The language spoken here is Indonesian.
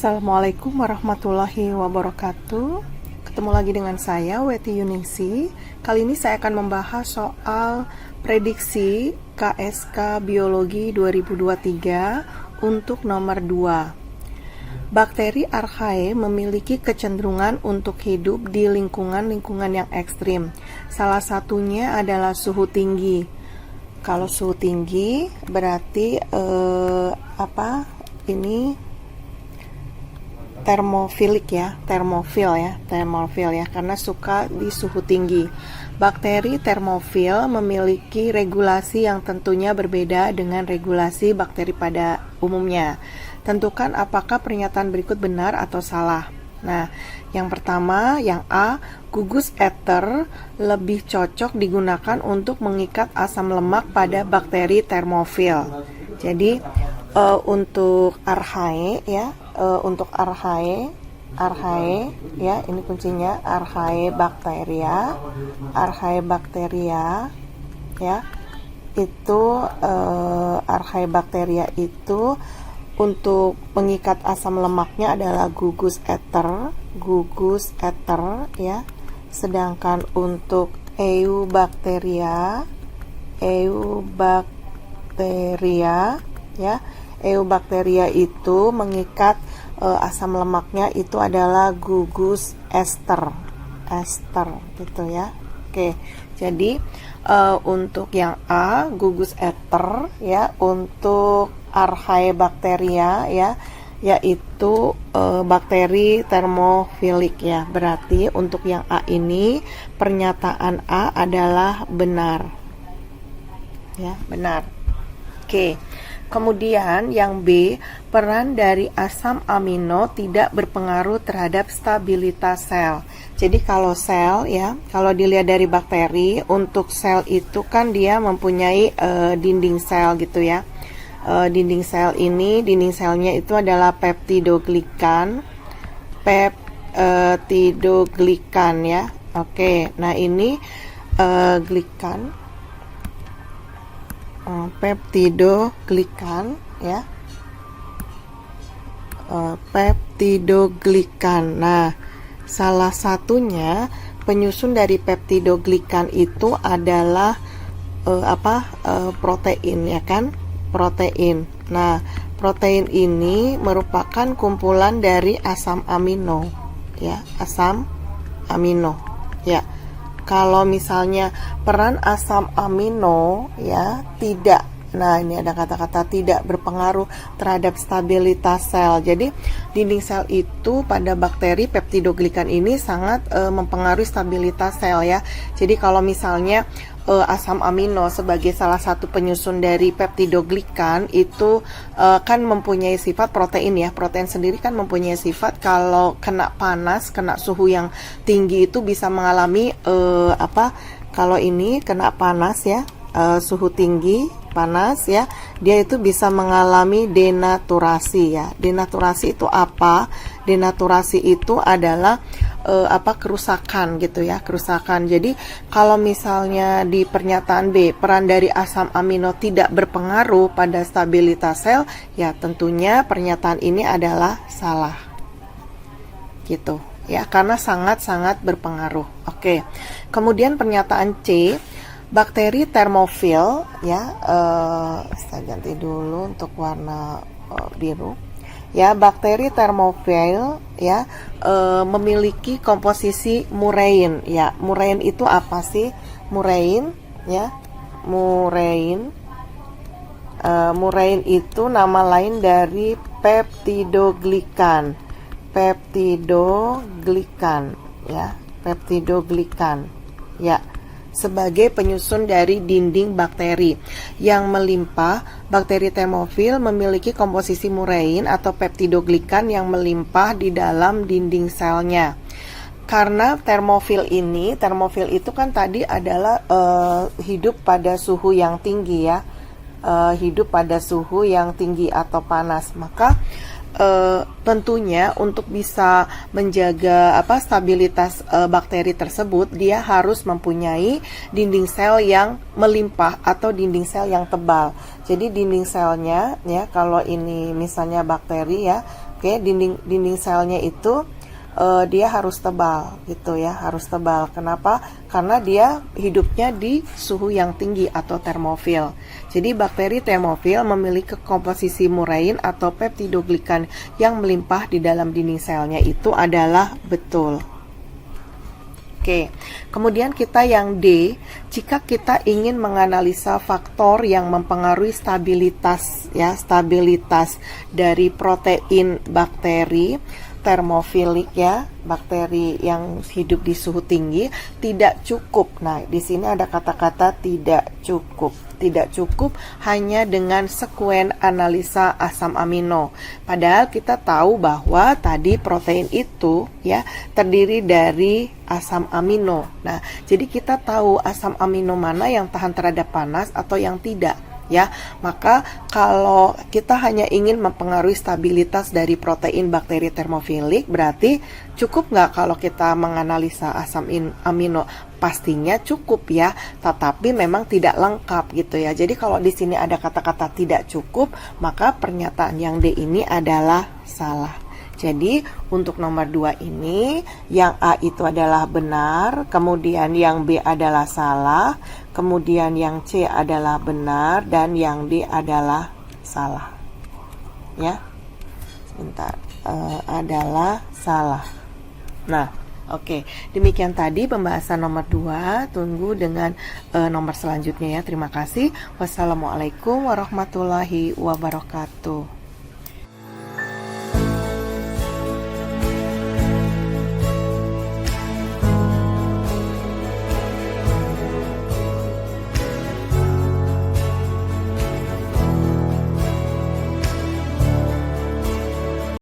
Assalamualaikum warahmatullahi wabarakatuh. Ketemu lagi dengan saya, Weti Yunisi. Kali ini saya akan membahas soal prediksi KSK Biologi 2023 untuk nomor 2. Bakteri archaea memiliki kecenderungan untuk hidup di lingkungan-lingkungan yang ekstrim. Salah satunya adalah suhu tinggi. Kalau suhu tinggi berarti ini termofil ya, karena suka di suhu tinggi. Bakteri termofil memiliki regulasi yang tentunya berbeda dengan regulasi bakteri pada umumnya. Tentukan apakah pernyataan berikut benar atau salah. Nah, yang pertama, yang A, gugus ether lebih cocok digunakan untuk mengikat asam lemak pada bakteri termofil. Jadi untuk archaea ya, untuk archaea ya, ini kuncinya archaea bacteria ya, itu archaea bacteria itu untuk mengikat asam lemaknya adalah gugus ether ya. Sedangkan untuk eubacteria ya, eubacteria itu mengikat asam lemaknya itu adalah gugus ester gitu ya. Oke, jadi untuk yang A, gugus ether ya, untuk archaea bacteria ya, yaitu bakteri termofilik ya. Berarti untuk yang A ini pernyataan A adalah benar ya, benar. Oke. Kemudian yang B, peran dari asam amino tidak berpengaruh terhadap stabilitas sel. Jadi kalau sel ya, kalau dilihat dari bakteri, untuk sel itu kan dia mempunyai dinding sel gitu ya. Dinding sel selnya itu adalah peptidoglikan ya. Oke, nah ini glikan, peptidoglikan ya, peptidoglikan. Nah, salah satunya penyusun dari peptidoglikan itu adalah protein ya kan, protein. Nah, protein ini merupakan kumpulan dari asam amino ya, asam amino ya. Kalau misalnya peran asam amino ya tidak, nah ini ada kata-kata tidak berpengaruh terhadap stabilitas sel. Jadi dinding sel itu pada bakteri peptidoglikan ini sangat mempengaruhi stabilitas sel ya. Jadi kalau misalnya asam amino sebagai salah satu penyusun dari peptidoglikan itu kan mempunyai sifat protein ya. Protein sendiri kan mempunyai sifat kalau kena panas, kena suhu yang tinggi itu bisa mengalami kalau ini kena panas ya, suhu tinggi, panas ya, dia itu bisa mengalami denaturasi ya. Denaturasi itu apa? Denaturasi itu adalah kerusakan gitu ya, kerusakan. Jadi kalau misalnya di pernyataan B, peran dari asam amino tidak berpengaruh pada stabilitas sel, ya tentunya pernyataan ini adalah salah gitu ya, karena sangat-sangat berpengaruh. Oke, kemudian pernyataan C, bakteri termofil ya, saya ganti dulu untuk warna biru ya. Bakteri termofil ya memiliki komposisi murein ya. Murein itu apa sih? Murein ya, murein itu nama lain dari peptidoglikan ya, sebagai penyusun dari dinding bakteri yang melimpah. Bakteri termofil memiliki komposisi murein atau peptidoglikan yang melimpah di dalam dinding selnya. Karena termofil itu kan tadi adalah hidup pada suhu yang tinggi ya, hidup pada suhu yang tinggi atau panas, maka tentunya untuk bisa menjaga stabilitas bakteri tersebut, dia harus mempunyai dinding sel yang melimpah atau dinding sel yang tebal. Jadi dinding selnya ya, kalau ini misalnya bakteri ya, Oke, dinding selnya itu dia harus tebal gitu ya, harus tebal. Kenapa? Karena dia hidupnya di suhu yang tinggi atau termofil. Jadi bakteri termofil memiliki komposisi murein atau peptidoglikan yang melimpah di dalam dinding selnya itu adalah betul. Oke, kemudian kita yang D, jika kita ingin menganalisa faktor yang mempengaruhi stabilitas dari protein bakteri termofilik ya, bakteri yang hidup di suhu tinggi, tidak cukup. Nah, di sini ada kata-kata tidak cukup. Tidak cukup hanya dengan sekuen analisa asam amino. Padahal kita tahu bahwa tadi protein itu ya terdiri dari asam amino. Nah, jadi kita tahu asam amino mana yang tahan terhadap panas atau yang tidak. Ya, maka kalau kita hanya ingin mempengaruhi stabilitas dari protein bakteri termofilik, berarti cukup nggak kalau kita menganalisa asam amino? Pastinya cukup ya, tetapi memang tidak lengkap gitu ya. Jadi kalau di sini ada kata-kata tidak cukup, maka pernyataan yang D ini adalah salah. Jadi untuk nomor 2 ini, yang A itu adalah benar, kemudian yang B adalah salah, kemudian yang C adalah benar, dan yang D adalah salah. Ya, sebentar, adalah salah. Nah, oke, demikian tadi pembahasan nomor 2. Tunggu dengan nomor selanjutnya ya. Terima kasih. Wassalamualaikum warahmatullahi wabarakatuh.